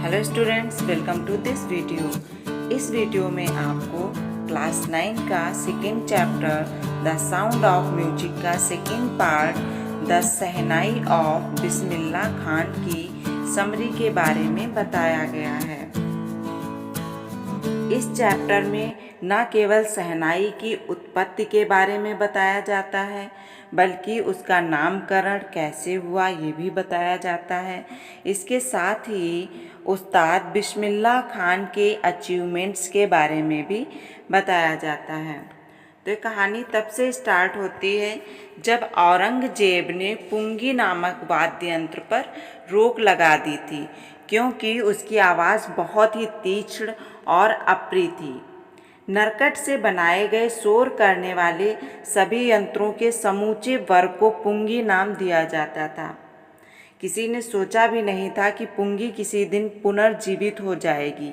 Hello students, welcome to this video. इस video में आपको क्लास 9 का second chapter the sound of music का second part the shehnai of Bismillah Khan की समरी के बारे में बताया गया है। इस चैप्टर में न केवल शहनाई की उत्पत्ति के बारे में बताया जाता है, बल्कि उसका नामकरण कैसे हुआ ये भी बताया जाता है। इसके साथ ही उस्ताद बिस्मिल्लाह खान के अचीवमेंट्स के बारे में भी बताया जाता है। तो ये कहानी तब से स्टार्ट होती है जब औरंगजेब ने पुंगी नामक वाद्य यंत्र पर रोक लगा दी थी, क्योंकि उसकी आवाज़ बहुत ही तीक्ष्ण और अप्रिय थी। नरकट से बनाए गए शोर करने वाले सभी यंत्रों के समूचे वर्ग को पुंगी नाम दिया जाता था। किसी ने सोचा भी नहीं था कि पुंगी किसी दिन पुनर्जीवित हो जाएगी।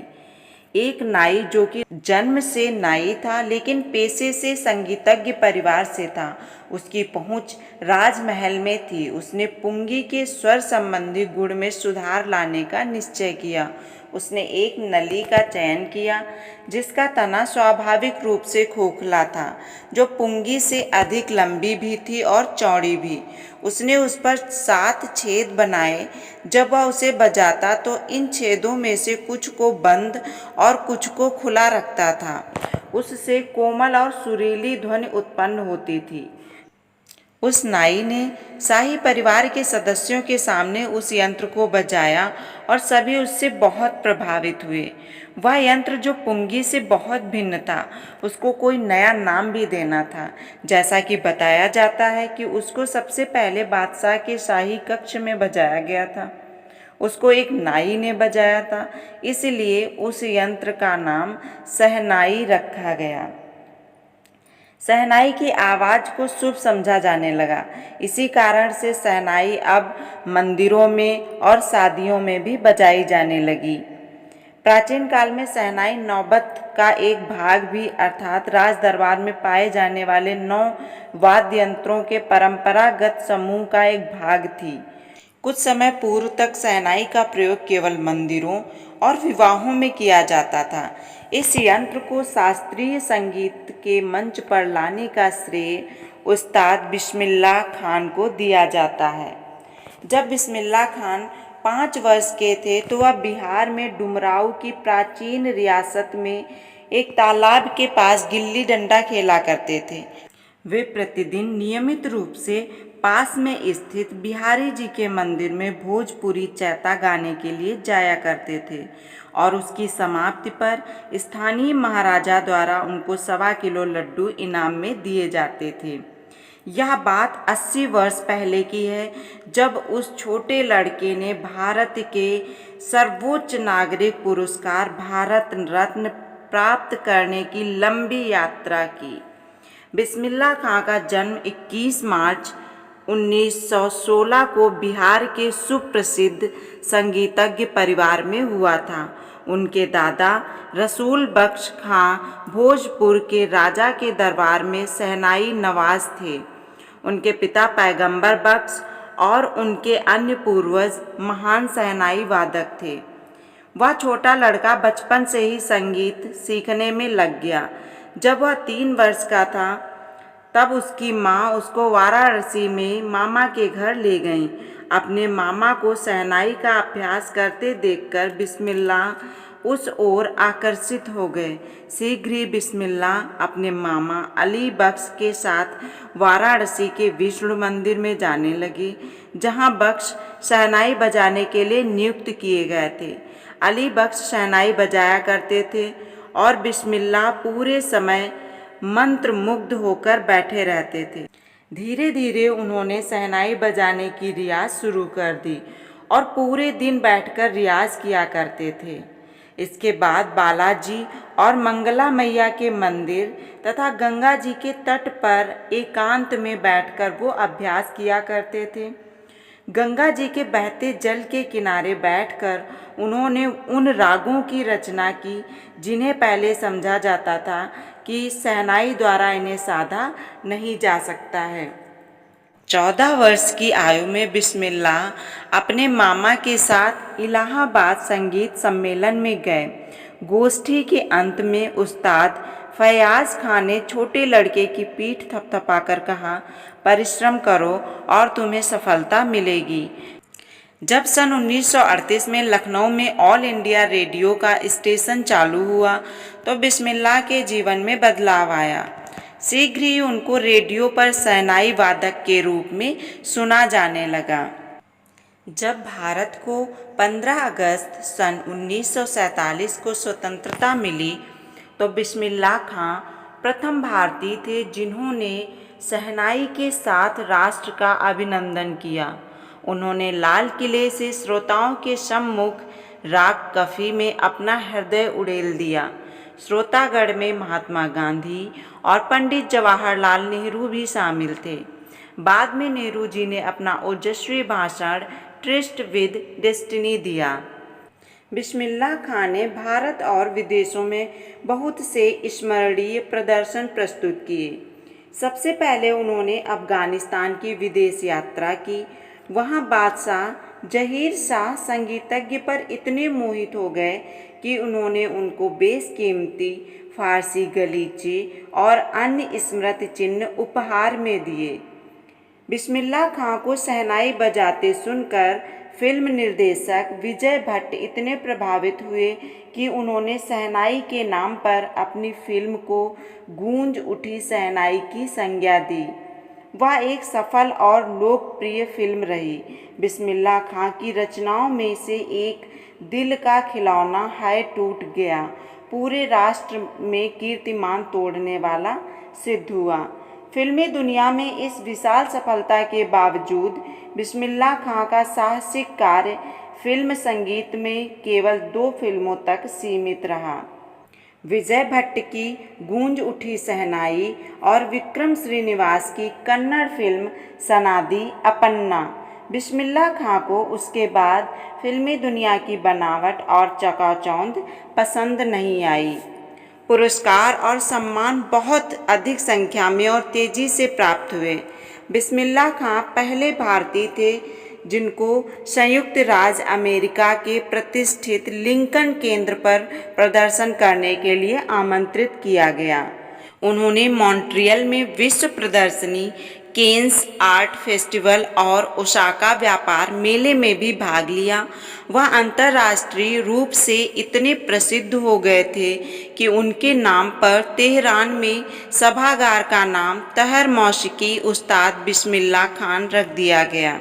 एक नाई जो कि जन्म से नाई था लेकिन पेशे से संगीतज्ञ परिवार से था, उसकी पहुंच राजमहल में थी। उसने पुंगी के स्वर संबंधी गुण में सुधार लाने का निश्चय किया। उसने एक नली का चयन किया जिसका तना स्वाभाविक रूप से खोखला था, जो पुंगी से अधिक लंबी भी थी और चौड़ी भी। उसने उस पर 7 छेद बनाए। जब वह उसे बजाता तो इन छेदों में से कुछ को बंद और कुछ को खुला रखता था। उससे कोमल और सुरीली ध्वनि उत्पन्न होती थी। उस नाई ने शाही परिवार के सदस्यों के सामने उस यंत्र को बजाया और सभी उससे बहुत प्रभावित हुए। वह यंत्र जो पुंगी से बहुत भिन्न था, उसको कोई नया नाम भी देना था। जैसा कि बताया जाता है कि उसको सबसे पहले बादशाह के शाही कक्ष में बजाया गया था। उसको एक नाई ने बजाया था, इसलिए उस यंत्र का नाम शहनाई रखा गया। शहनाई की आवाज़ को शुभ समझा जाने लगा। इसी कारण से शहनाई अब मंदिरों में और शादियों में भी बजाई जाने लगी। प्राचीन काल में शहनाई नौबत का एक भाग भी अर्थात राज दरबार में पाए जाने वाले 9 वाद्य यंत्रों के परंपरागत समूह का एक भाग थी। कुछ समय पूर्व तक शहनाई का प्रयोग केवल मंदिरों और विवाहों में किया जाता था। इस यंत्र को शास्त्रीय संगीत के मंच पर लाने का श्रेय उस्ताद बिस्मिल्लाह खान को दिया जाता है। जब बिस्मिल्लाह खान 5 वर्ष के थे तो वह बिहार में डुमराव की प्राचीन रियासत में एक तालाब के पास गिल्ली डंडा खेला करते थे। वे प्रतिदिन नियमित रूप से पास में स्थित बिहारी जी के मंदिर में भोजपुरी चैता गाने के लिए जाया करते थे और उसकी समाप्ति पर स्थानीय महाराजा द्वारा उनको 1.25 किलो लड्डू इनाम में दिए जाते थे। यह बात 80 वर्ष पहले की है, जब उस छोटे लड़के ने भारत के सर्वोच्च नागरिक पुरस्कार भारत रत्न प्राप्त करने की लंबी यात्रा की। बिस्मिल्लाह खां का जन्म 21 मार्च 1916 को बिहार के सुप्रसिद्ध संगीतज्ञ परिवार में हुआ था। उनके दादा रसूल बख्श खां भोजपुर के राजा के दरबार में शहनाई नवाज थे। उनके पिता पैगंबर बख्श और उनके अन्य पूर्वज महान शहनाई वादक थे। वह छोटा लड़का बचपन से ही संगीत सीखने में लग गया। जब वह 3 वर्ष का था तब उसकी माँ उसको वाराणसी में मामा के घर ले गईं। अपने मामा को शहनाई का अभ्यास करते देखकर बिस्मिल्लाह उस ओर आकर्षित हो गए। शीघ्र ही बिस्मिल्लाह अपने मामा अली बख्श के साथ वाराणसी के विष्णु मंदिर में जाने लगे, जहाँ बख्श शहनाई बजाने के लिए नियुक्त किए गए थे। अली बख्श शहनाई बजाया करते थे और बिस्मिल्लाह पूरे समय मंत्र मुग्ध होकर बैठे रहते थे। धीरे धीरे उन्होंने शहनाई बजाने की रियाज शुरू कर दी और पूरे दिन बैठकर रियाज किया करते थे। इसके बाद बालाजी और मंगला मैया के मंदिर तथा गंगा जी के तट पर एकांत में बैठकर वो अभ्यास किया करते थे। गंगा जी के बहते जल के किनारे बैठकर उन्होंने उन रागों की रचना की जिन्हें पहले समझा जाता था कि शहनाई द्वारा इन्हें साधा नहीं जा सकता है। 14 वर्ष की आयु में बिस्मिल्लाह अपने मामा के साथ इलाहाबाद संगीत सम्मेलन में गए। गोष्ठी के अंत में उस्ताद फयाज खान ने छोटे लड़के की पीठ थपथपाकर कहा, परिश्रम करो और तुम्हें सफलता मिलेगी। जब सन 1938 में लखनऊ में ऑल इंडिया रेडियो का स्टेशन चालू हुआ तो बिस्मिल्लाह के जीवन में बदलाव आया। शीघ्र ही उनको रेडियो पर शहनाई वादक के रूप में सुना जाने लगा। जब भारत को 15 अगस्त सन 1947 को स्वतंत्रता मिली तो बिस्मिल्लाह खां प्रथम भारतीय थे जिन्होंने शहनाई के साथ राष्ट्र का अभिनंदन किया। उन्होंने लाल किले से श्रोताओं के सम्मुख राग कफी में अपना हृदय उड़ेल दिया। श्रोतागढ़ में महात्मा गांधी और पंडित जवाहरलाल नेहरू भी शामिल थे। बाद में नेहरू जी ने अपना ओजस्वी भाषण ट्रिस्ट विद डेस्टिनी दिया। बिस्मिल्लाह खां ने भारत और विदेशों में बहुत से स्मरणीय प्रदर्शन प्रस्तुत किए। सबसे पहले उन्होंने अफगानिस्तान की विदेश यात्रा की। वहाँ बादशाह जहीर शाह संगीतज्ञ पर इतने मोहित हो गए कि उन्होंने उनको बेशकीमती फारसी गलीचे और अन्य स्मृति चिन्ह उपहार में दिए। बिस्मिल्लाह खां को शहनाई बजाते सुनकर फिल्म निर्देशक विजय भट्ट इतने प्रभावित हुए कि उन्होंने शहनाई के नाम पर अपनी फिल्म को गूंज उठी शहनाई की संज्ञा दी। वह एक सफल और लोकप्रिय फिल्म रही। बिस्मिल्लाह खां की रचनाओं में से एक दिल का खिलौना है टूट गया पूरे राष्ट्र में कीर्तिमान तोड़ने वाला सिद्ध हुआ। फिल्मी दुनिया में इस विशाल सफलता के बावजूद बिस्मिल्लाह खां का साहसिक कार्य फिल्म संगीत में केवल 2 फिल्मों तक सीमित रहा। विजय भट्ट की गूंज उठी शहनाई और विक्रम श्रीनिवास की कन्नड़ फिल्म सनादी अपन्ना बिस्मिल्लाह खां को उसके बाद फिल्मी दुनिया की बनावट और चकाचौंध पसंद नहीं आई। पुरस्कार और सम्मान बहुत अधिक संख्या में और तेजी से प्राप्त हुए। बिस्मिल्लाह खां पहले भारतीय थे जिनको संयुक्त राज्य अमेरिका के प्रतिष्ठित लिंकन केंद्र पर प्रदर्शन करने के लिए आमंत्रित किया गया। उन्होंने मॉन्ट्रियल में विश्व प्रदर्शनी, केन्स आर्ट फेस्टिवल और ओसाका व्यापार मेले में भी भाग लिया। वह अंतर्राष्ट्रीय रूप से इतने प्रसिद्ध हो गए थे कि उनके नाम पर तेहरान में सभागार का नाम तहर मौसीकी उस्ताद बिस्मिल्लाह खान रख दिया गया।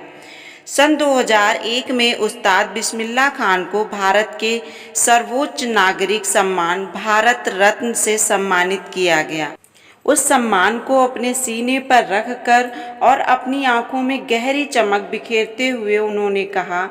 सन 2001 में उस्ताद बिस्मिल्लाह खान को भारत के सर्वोच्च नागरिक सम्मान भारत रत्न से सम्मानित किया गया। उस सम्मान को अपने सीने पर रखकर और अपनी आंखों में गहरी चमक बिखेरते हुए उन्होंने कहा,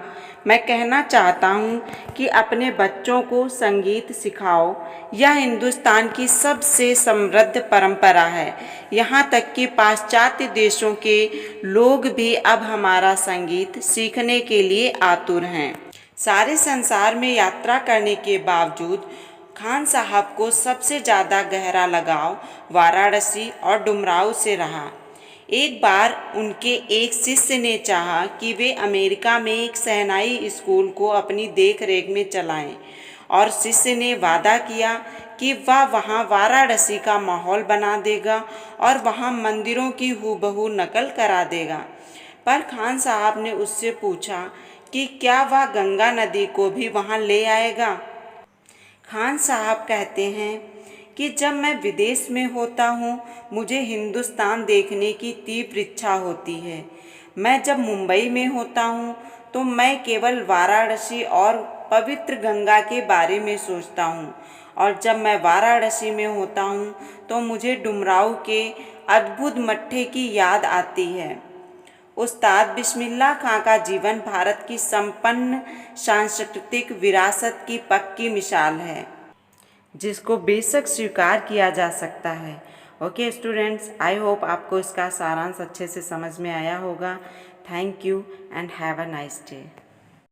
मैं कहना चाहता हूँ कि अपने बच्चों को संगीत सिखाओ। यह हिंदुस्तान की सबसे समृद्ध परंपरा है। यहाँ तक कि पाश्चात्य देशों के लोग भी अब हमारा संगीत सीखने के लिए आतुर हैं। सारे संसार में यात्रा करने के बावजूद खान साहब को सबसे ज़्यादा गहरा लगाव वाराणसी और डुमराव से रहा। एक बार उनके एक शिष्य ने चाहा कि वे अमेरिका में एक शहनाई स्कूल को अपनी देखरेख में चलाएं और शिष्य ने वादा किया कि वह वहां वाराणसी का माहौल बना देगा और वहां मंदिरों की हूबहू नकल करा देगा। पर खान साहब ने उससे पूछा कि क्या वह गंगा नदी को भी वहां ले आएगा। खान साहब कहते हैं कि जब मैं विदेश में होता हूँ मुझे हिंदुस्तान देखने की तीव्र इच्छा होती है। मैं जब मुंबई में होता हूँ तो मैं केवल वाराणसी और पवित्र गंगा के बारे में सोचता हूँ और जब मैं वाराणसी में होता हूँ तो मुझे डुमराव के अद्भुत मट्ठे की याद आती है। उस्ताद बिस्मिल्लाह खां का जीवन भारत की संपन्न सांस्कृतिक विरासत की पक्की मिसाल है जिसको बेशक स्वीकार किया जा सकता है। ओके स्टूडेंट्स, आई होप आपको इसका सारांश अच्छे से समझ में आया होगा। Thank you and have a nice day.